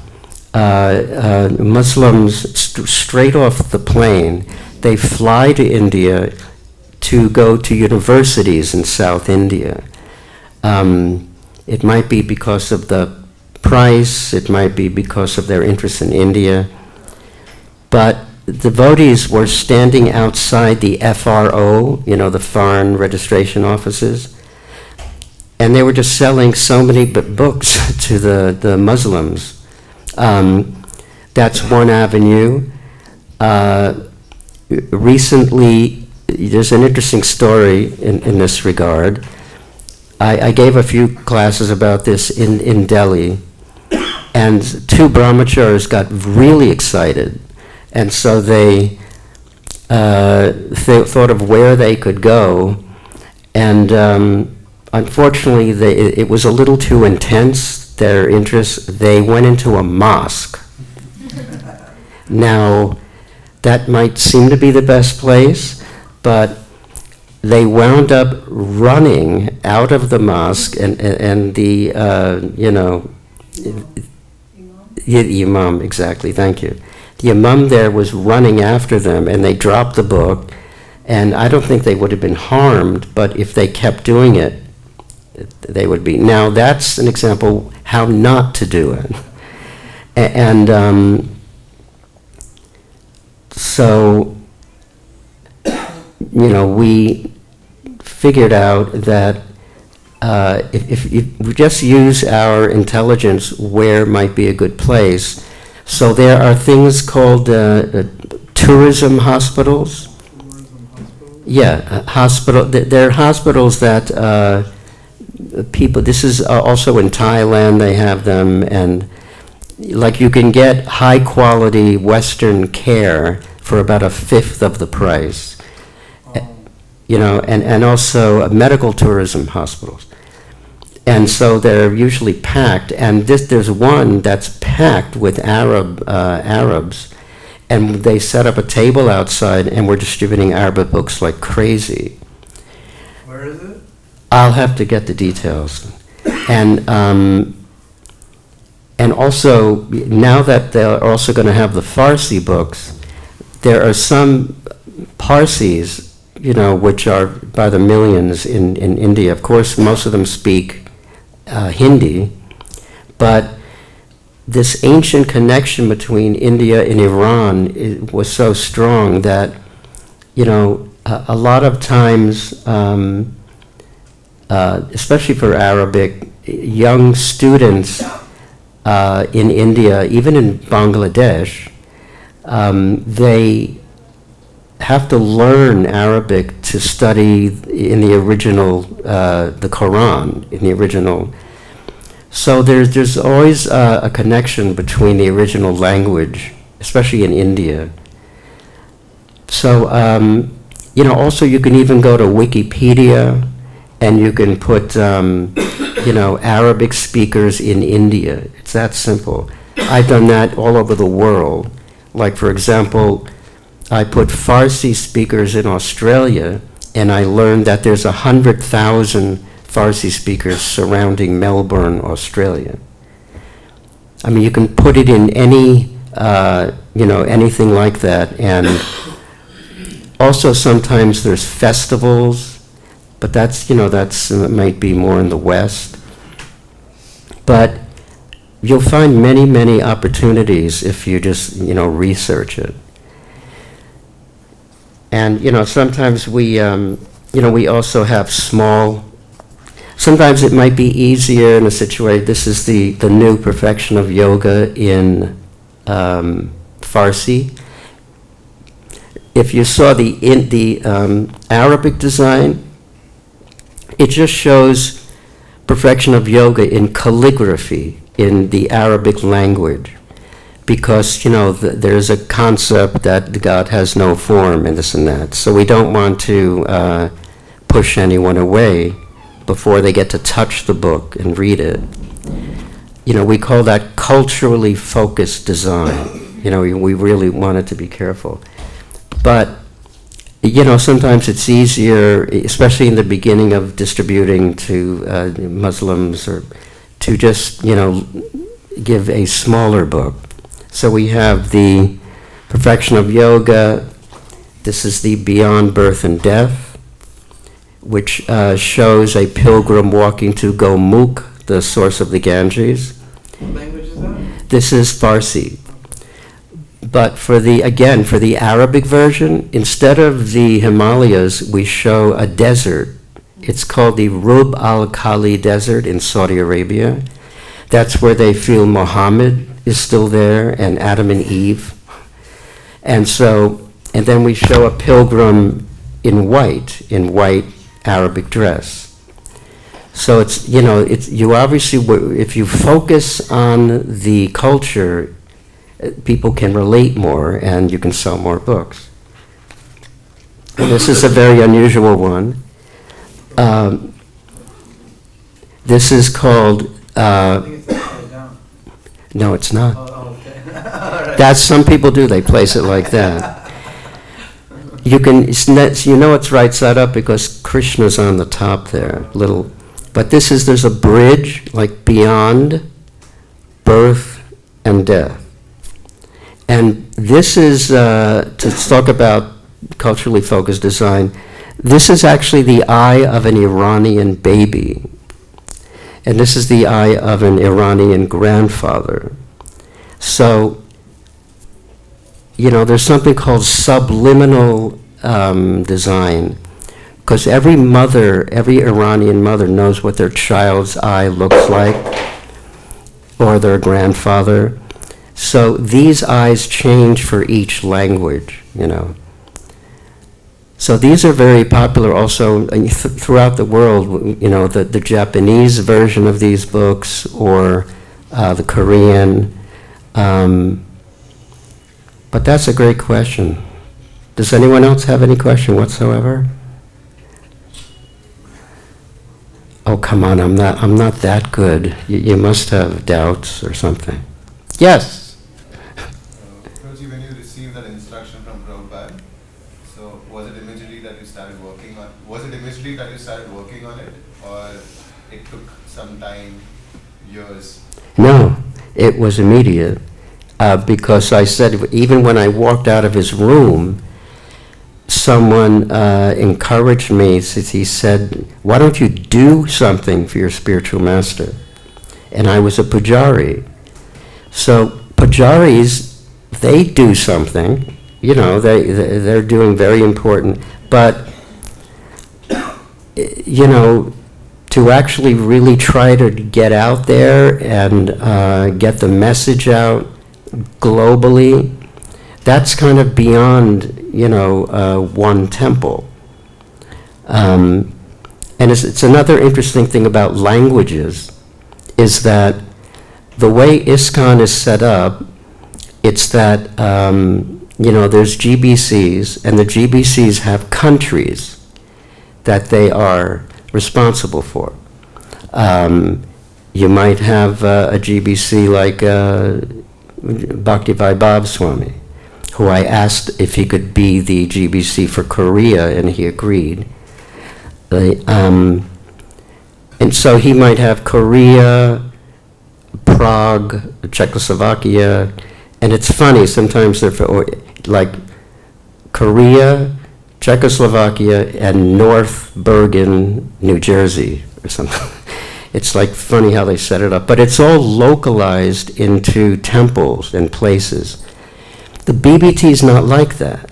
Muslims, straight off the plane, they fly to India to go to universities in South India. It might be because of the price, it might be because of their interest in India, but devotees were standing outside the FRO, you know, the foreign registration offices, and they were just selling so many books to the Muslims. That's one avenue. Recently, there's an interesting story in this regard. I gave a few classes about this in Delhi, and two brahmacharis got really excited. And so they thought of where they could go, and unfortunately, it was a little too intense, their interest. They went into a mosque. Now, that might seem to be the best place, but they wound up running out of the mosque, and the, you know, Imam, exactly, thank you. The Imam there was running after them, and they dropped the book, and I don't think they would have been harmed, but if they kept doing it, they would be. Now, that's an example how not to do it. And so, you know, we figured out that if we just use our intelligence where might be a good place. So there are things called tourism hospitals. Yeah, there are hospitals that people, this is also in Thailand, they have them, and like you can get high quality Western care for about a fifth of the price. You know, and also medical tourism hospitals. And so they're usually packed, and there's one that's packed with Arabs, and they set up a table outside, and we're distributing Arabic books like crazy.
Where is it?
I'll have to get the details. And also, now that they're also going to have the Farsi books, there are some Parsis, you know, which are by the millions in India. Of course, most of them speak Hindi, but this ancient connection between India and Iran was so strong that, you know, a lot of times, especially for Arabic, young students in India, even in Bangladesh, they have to learn Arabic to study in the original, the Quran, in the original. So there's always a connection between the original language, especially in India. So, you know, also you can even go to Wikipedia, and you can put, you know, Arabic speakers in India. It's that simple. I've done that all over the world. Like, for example, I put Farsi speakers in Australia, and I learned that there's 100,000 Farsi speakers surrounding Melbourne, Australia. I mean, you can put it in any anything like that. And also sometimes there's festivals, but that's might be more in the West. But you'll find many, many opportunities if you just, research it. And, sometimes we also have sometimes it might be easier in a situation. This is the new perfection of yoga in Farsi. If you saw the Arabic design, it just shows perfection of yoga in calligraphy in the Arabic language, because there's a concept that God has no form and this and that. So we don't want to push anyone away before they get to touch the book and read it. We call that culturally focused design. We really wanted to be careful. But, sometimes it's easier, especially in the beginning of distributing to Muslims, or to just, give a smaller book. So we have the Perfection of Yoga. This is the Beyond Birth and Death, which shows a pilgrim walking to Gomukh, the source of the Ganges.
What language is that?
This is Farsi. But for the Arabic version, instead of the Himalayas, we show a desert. It's called the Rub al-Khali Desert in Saudi Arabia. That's where they feel Muhammad is still there, and Adam and Eve. And then we show a pilgrim in white Arabic dress. So you obviously, if you focus on the culture, people can relate more and you can sell more books. And this is a very unusual one. This is called...
I think it's upside down.
No, it's not.
Oh, okay. All right.
That's, some people do, they place it like that. It's right side up because Krishna's on the top there, little. But there's a bridge, like beyond birth and death. And this is, to talk about culturally focused design, this is actually the eye of an Iranian baby. And this is the eye of an Iranian grandfather. So, there's something called subliminal design, because every Iranian mother knows what their child's eye looks like, or their grandfather. So these eyes change for each language, So these are very popular also throughout the world, the Japanese version of these books, or the Korean. But that's a great question. Does anyone else have any question whatsoever? Oh, come on, I'm not that good. You must have doubts or something. Yes?
Prabhuji, when you received that instruction from Prabhupada, so was it immediately that you started working on it, or it took some time, years?
No, it was immediate. Because I said, even when I walked out of his room, someone encouraged me. He said, why don't you do something for your spiritual master? And I was a pujari. So pujaris, they do something, they're doing very important, but, to actually really try to get out there and get the message out globally, that's kind of beyond, one temple. And it's another interesting thing about languages is that the way ISKCON is set up, it's that, there's GBCs, and the GBCs have countries that they are responsible for. You might have a GBC like Bhakti Vaibhav Swami, who I asked if he could be the GBC for Korea, and he agreed. And so he might have Korea, Prague, Czechoslovakia, And it's funny, sometimes they're like Korea, Czechoslovakia, and North Bergen, New Jersey, or something. It's like funny how they set it up. But it's all localized into temples and places. The BBT is not like that.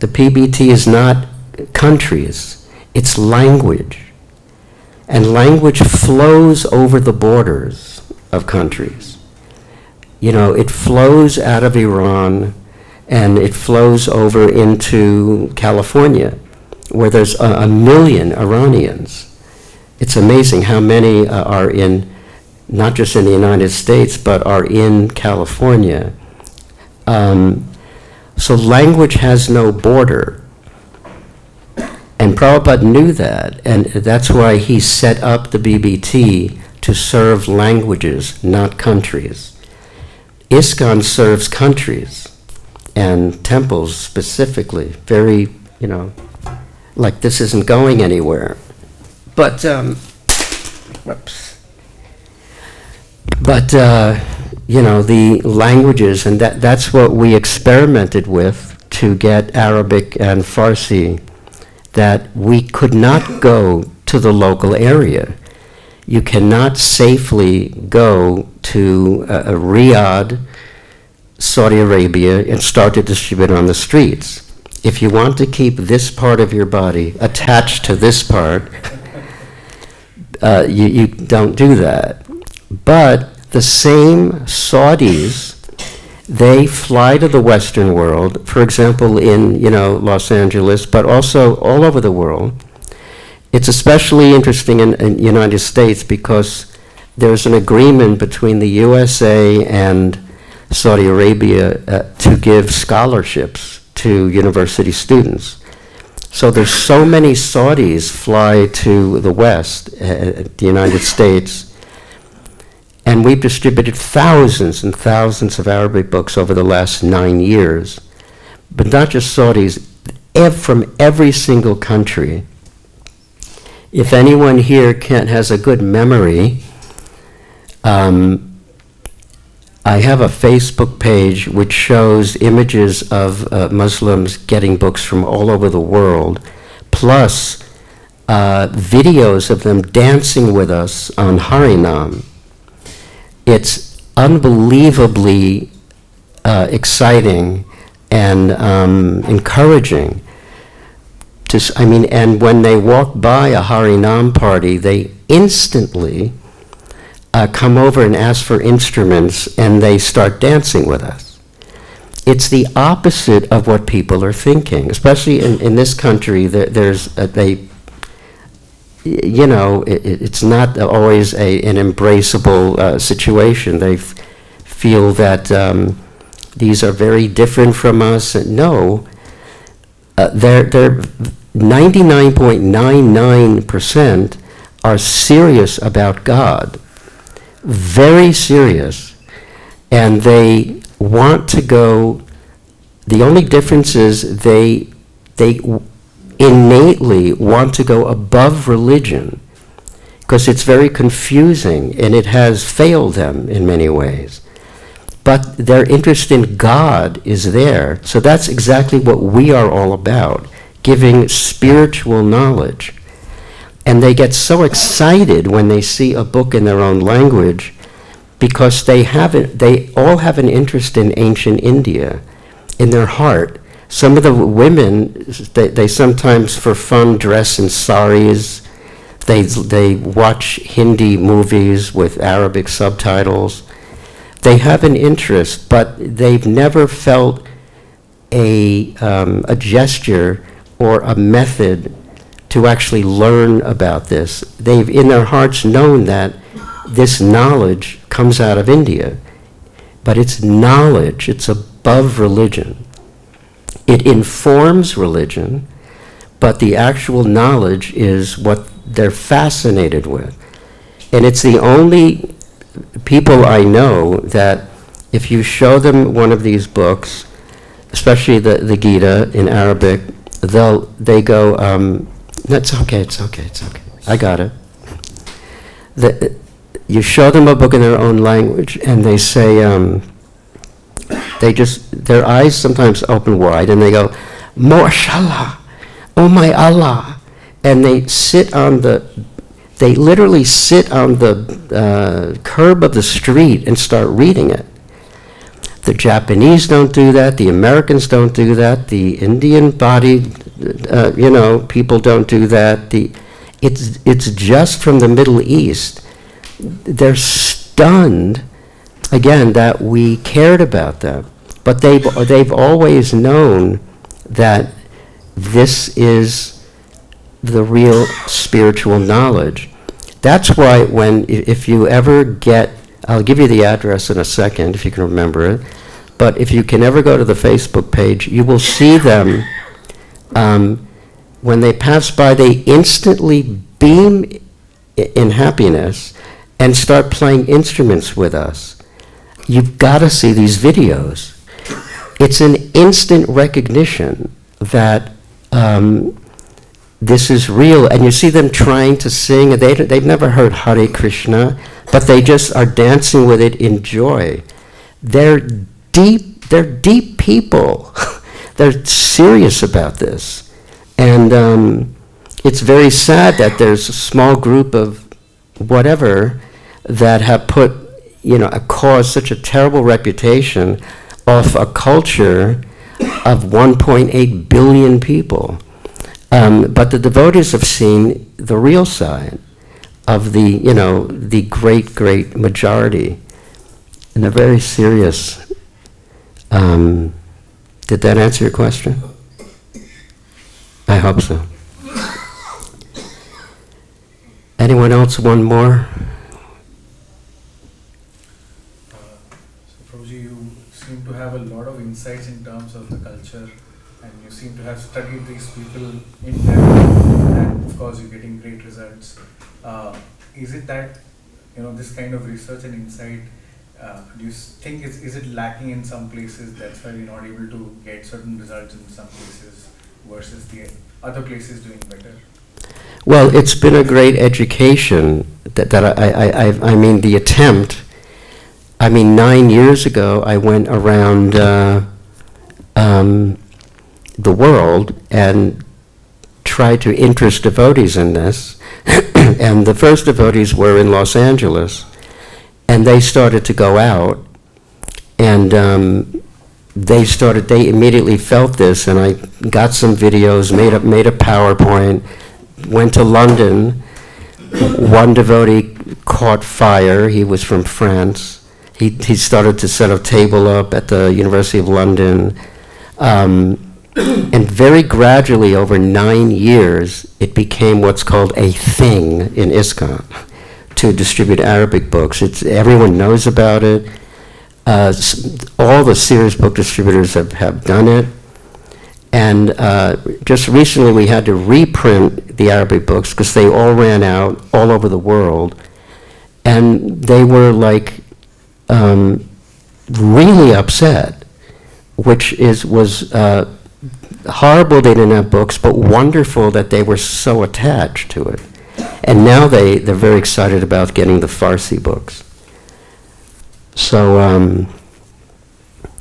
The PBT is not countries. It's language. And language flows over the borders of countries. You know, it flows out of Iran, and it flows over into California, where there's a million Iranians. It's amazing how many are in, not just in the United States, but are in California. So language has no border. And Prabhupada knew that, and that's why he set up the BBT to serve languages, not countries. ISKCON serves countries and temples specifically, very, you know, like this isn't going anywhere. But, you know, the languages, and that's what we experimented with to get Arabic and Farsi, that we could not go to the local area. You cannot safely go to Riyadh, Saudi Arabia, and start to distribute on the streets. If you want to keep this part of your body attached to this part, you don't do that. But the same Saudis, they fly to the Western world, for example, in, you know, Los Angeles, but also all over the world. It's especially interesting in the United States because there's an agreement between the USA and Saudi Arabia to give scholarships to university students. So there's so many Saudis fly to the West, the United States, and we've distributed thousands and thousands of Arabic books over the last 9 years. But not just Saudis, from every single country. If anyone here has a good memory, I have a Facebook page which shows images of Muslims getting books from all over the world, plus videos of them dancing with us on Harinam. It's unbelievably exciting and encouraging. And when they walk by a Harinam party, they instantly come over and ask for instruments, and they start dancing with us. It's the opposite of what people are thinking, especially in this country. It's not always an embraceable situation. They feel that these are very different from us. No, they're 99.99% are serious about God. Very serious, and they want to go. The only difference is they innately want to go above religion, because it's very confusing and it has failed them in many ways. But their interest in God is there, so that's exactly what we are all about, giving spiritual knowledge. And they get so excited when they see a book in their own language, because they all have an interest in ancient India in their heart. Some of the women, they sometimes for fun dress in saris. They watch Hindi movies with Arabic subtitles. They have an interest, but they've never felt a gesture or a method to actually learn about this. They've in their hearts known that this knowledge comes out of India, but it's knowledge, it's above religion. It informs religion, but the actual knowledge is what they're fascinated with. And it's the only people I know that if you show them one of these books, especially the Gita in Arabic, they go, it's okay, I got it. You show them a book in their own language, and they say, their eyes sometimes open wide, and they go, "Mashallah, oh my Allah," and they literally sit on the curb of the street and start reading it. The Japanese don't do that. The Americans don't do that. The Indian-bodied, people don't do that. It's just from the Middle East. They're stunned, again, that we cared about them. But they've always known that this is the real spiritual knowledge. That's why if you ever get, I'll give you the address in a second if you can remember it, but if you can ever go to the Facebook page, you will see them, when they pass by, they instantly beam in happiness and start playing instruments with us. You've got to see these videos. It's an instant recognition that this is real, and you see them trying to sing. They've never heard Hare Krishna, but they just are dancing with it in joy. They're deep people. They're serious about this. And it's very sad that there's a small group of whatever that have caused such a terrible reputation off a culture of 1.8 billion people. But the devotees have seen the real side of the great majority. And they're very serious. Did that answer your question? I hope so. Anyone else? One more?
So Prabhuji, you seem to have a lot of insights in terms of the culture, and you seem to have studied these people in depth, and of course you're getting great results. Is it that, this kind of research and insight, do you think is it lacking in some places, that's why we're not able to get certain results in some places versus the other places doing better?
Well, it's been a great education I mean, the attempt. 9 years ago, I went around the world and tried to interest devotees in this. And the first devotees were in Los Angeles, and they started to go out, and they immediately felt this, and I got some videos, made a PowerPoint, went to London. One devotee caught fire. He was from France. He started to set a table up at the University of London. And very gradually, over 9 years, it became what's called a thing in ISKCON to distribute Arabic books. Everyone knows about it. All the serious book distributors have done it. And just recently we had to reprint the Arabic books because they all ran out all over the world. And they were really upset, which was horrible they didn't have books, but wonderful that they were so attached to it. And now they're very excited about getting the Farsi books. So,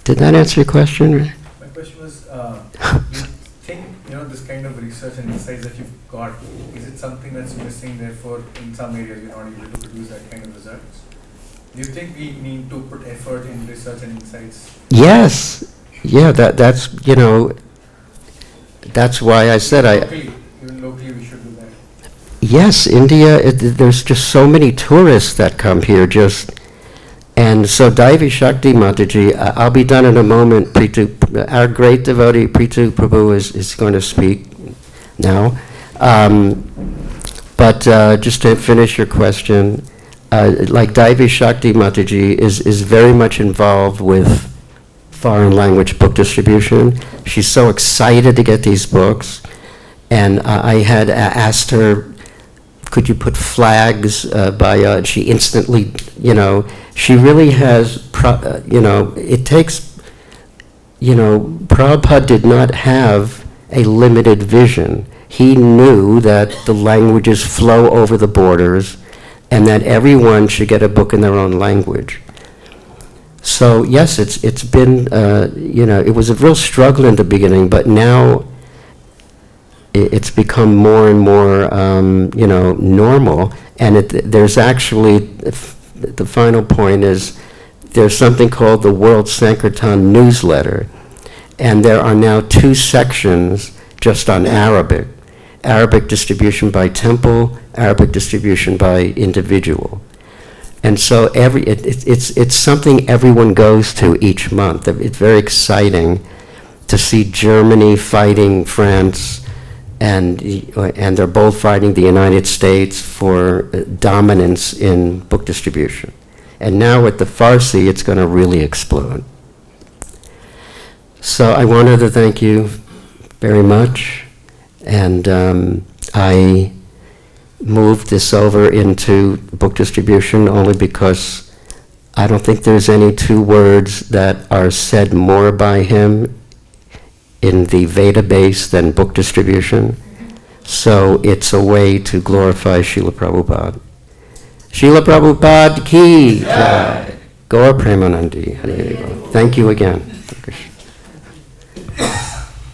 did that answer your question?
My question was, you think, this kind of research and insights that you've got, is it something that's missing, therefore in some areas you're not able to produce that kind of results? Do you think we need to put effort in research and insights?
Yes. Yeah, that's why I said
Even locally we should do that.
Yes, India, there's just so many tourists that come here and so Daivi Shakti Mataji, I'll be done in a moment. Our great devotee, Pritu Prabhu, is going to speak now. But just to finish your question, Daivi Shakti Mataji is very much involved with foreign language book distribution. She's so excited to get these books. And I had asked her, could you put flags and she instantly, she really has, it takes, Prabhupada did not have a limited vision. He knew that the languages flow over the borders and that everyone should get a book in their own language. So yes, it's been, it was a real struggle in the beginning, but now it's become more and more, normal. And there's actually, the final point is, there's something called the World Sankirtan newsletter. And there are now 2 sections just on Arabic. Arabic distribution by temple, Arabic distribution by individual. And so it's something everyone goes to each month. It's very exciting to see Germany fighting France, and they're both fighting the United States for dominance in book distribution. And now with the Farsi, it's going to really explode. So I wanted to thank you very much, and I moved this over into book distribution only because I don't think there's any 2 words that are said more by him in the Veda base than book distribution. So it's a way to glorify Srila Prabhupada. Srila Prabhupada ki jai. Gaur Premanandi. Thank you again.